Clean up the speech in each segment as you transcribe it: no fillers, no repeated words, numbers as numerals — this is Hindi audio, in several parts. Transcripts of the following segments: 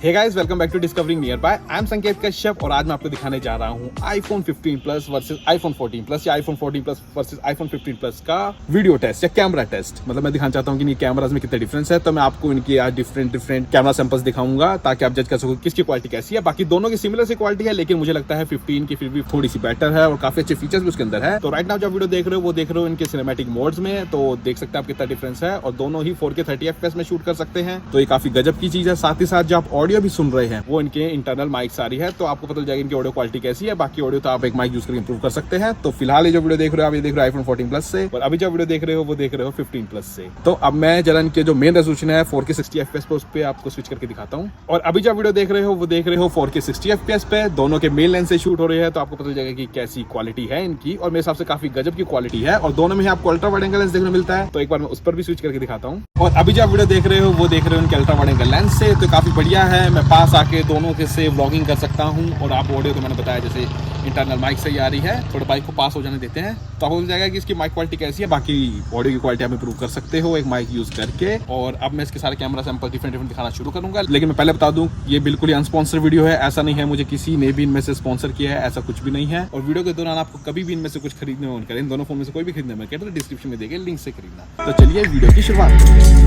Hey guys, welcome back to discovering nearby. I am Sanket Kashyap और आज मैं आपको दिखाने जा रहा हूँ iPhone 15 plus versus iPhone 14 plus या iPhone 14 plus versus iPhone 15 plus का वीडियो टेस्ट या कैमरा टेस्ट। मतलब मैं दिखाना चाहता हूँ कि कैमराज में कितने डिफरेंस है, तो मैं आपको इनकी आज डिफरेंट कैमरा सैंपल्स दिखाऊंगा ताकि आप जज कर सको किसकी क्वालिटी कैसी है। बाकी दोनों की सिमिलर सी क्वालिटी है, लेकिन मुझे लगता है 15 की फिर भी थोड़ी सी बेटर है और काफी अच्छे फीचर्स भी उसके अंदर है। तो राइट नाउ जो वीडियो देख रहे हो वो देख रहे हो इनके सिनेमैटिक मोड्स में, तो देख सकते हैं आप कितना डिफरेंस है और दोनों ही 4K 30 FPS में शूट कर सकते हैं। तो ये काफी गजब की चीज है। साथ ही साथ जो आप ऑडियो भी सुन रहे हैं वो इनके इंटरनल माइक सारी है, तो आपको पता चल जाएगा इनकी ऑडियो क्वालिटी कैसी है। बाकी ऑडियो तो आप एक माइक यूज करके इंप्रूव कर सकते हैं। तो फिलहाल ये जो वीडियो देख रहे हो आप ये देख रहे हो iPhone 14 प्लस से, और अभी जो वीडियो देख रहे हो वो देख रहे हो 15 प्लस से। तो अब मैं जरा इनके जो मेन रेजोल्यूशन है 4K 60 FPS पे उस पे आपको स्विच करके दिखाता हूँ। और अभी जो वीडियो देख रहे हो वो देख रहे हो 4K 60 FPS पे, दोनों के मेन लेंस से शूट हो रहे हैं, तो आपको पता चल जाएगा कि कैसी क्वालिटी है इनकी। और मेरे हिसाब से काफी गजब की क्वालिटी है और दोनों में आपको अल्ट्रा वाइड एंगल लेंस देखने मिलता है। तो एक बार मैं उस पर भी स्विच करके दिखाता हूँ। और अभी जो वीडियो देख रहे हो वो देख रहे हो इनके अल्ट्रा वाइड एंगल लेंस से, तो काफी बढ़िया है। मैं पास आके दोनों के से व्लॉगिंग कर सकता हूँ। और आप ऑडियो तो मैंने बताया जैसे इंटरनल माइक से ही आ रही है, थोड़ा बाइक को पास हो जाने देते हैं तो आपको मिल जाएगा कि इसकी माइक क्वालिटी कैसी है। बाकी ऑडियो की क्वालिटी आप इंप्रूव कर सकते हो एक माइक यूज करके। और अब मैं इसके सारे कैमरा सैंपल डिफरेंट दिखाना शुरू करूंगा, लेकिन मैं पहले बता दूं ये बिल्कुल ही अनस्पॉन्सर वीडियो है। ऐसा नहीं है मुझे किसी ने भी इनमें से स्पॉन्सर किया है, ऐसा कुछ भी नहीं है। और वीडियो के दौरान आपको कभी भी इनमें से कुछ खरीदने में मन करे, इन दोनों फोन में से कोई भी खरीदने में करे तो डिस्क्रिप्शन में देंगे लिंक से खरीदना। तो चलिए वीडियो की शुरुआत।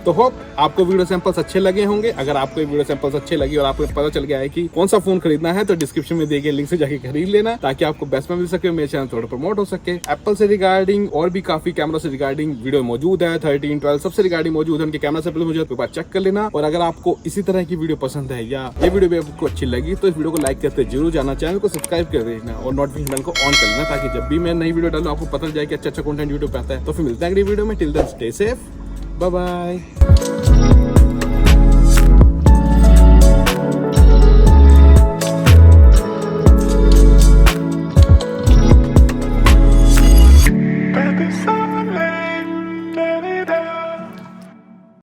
तो होप आपको वीडियो सैंपल्स अच्छे लगे होंगे। अगर आपको ये वीडियो सैंपल्स अच्छे लगे और आपको पता चल गया है कि कौन सा फोन खरीदना है तो डिस्क्रिप्शन में दिए गए लिंक से जाके खरीद लेना, ताकि आपको बेस्ट में मिल सके, मेरे चैनल थोड़ा प्रमोट हो सके। एप्पल से रिगार्डिंग और भी काफी कैमरा से रिगार्डिंग वीडियो मौजूद है, 13, 12 सबसे रिगार्डिंग मौजूद है। उनके कैमरा से मुझे एक बार चेक कर लेना। और अगर आपको इसी तरह की वीडियो पसंद है या ये वीडियो भी आपको अच्छी लगी तो इस वीडियो को लाइक करते जरूर जाना, चैनल को सब्सक्राइब कर देना और नोटिफिकेशन बेल को ऑन कर लेना, ताकि जब भी मैं नई वीडियो डालूं आपको पता चल जाए कि अच्छा कंटेंट यूट्यूब पे आता है। तो फिर मिलते हैं अगली वीडियो में। Till then stay safe, bye bye.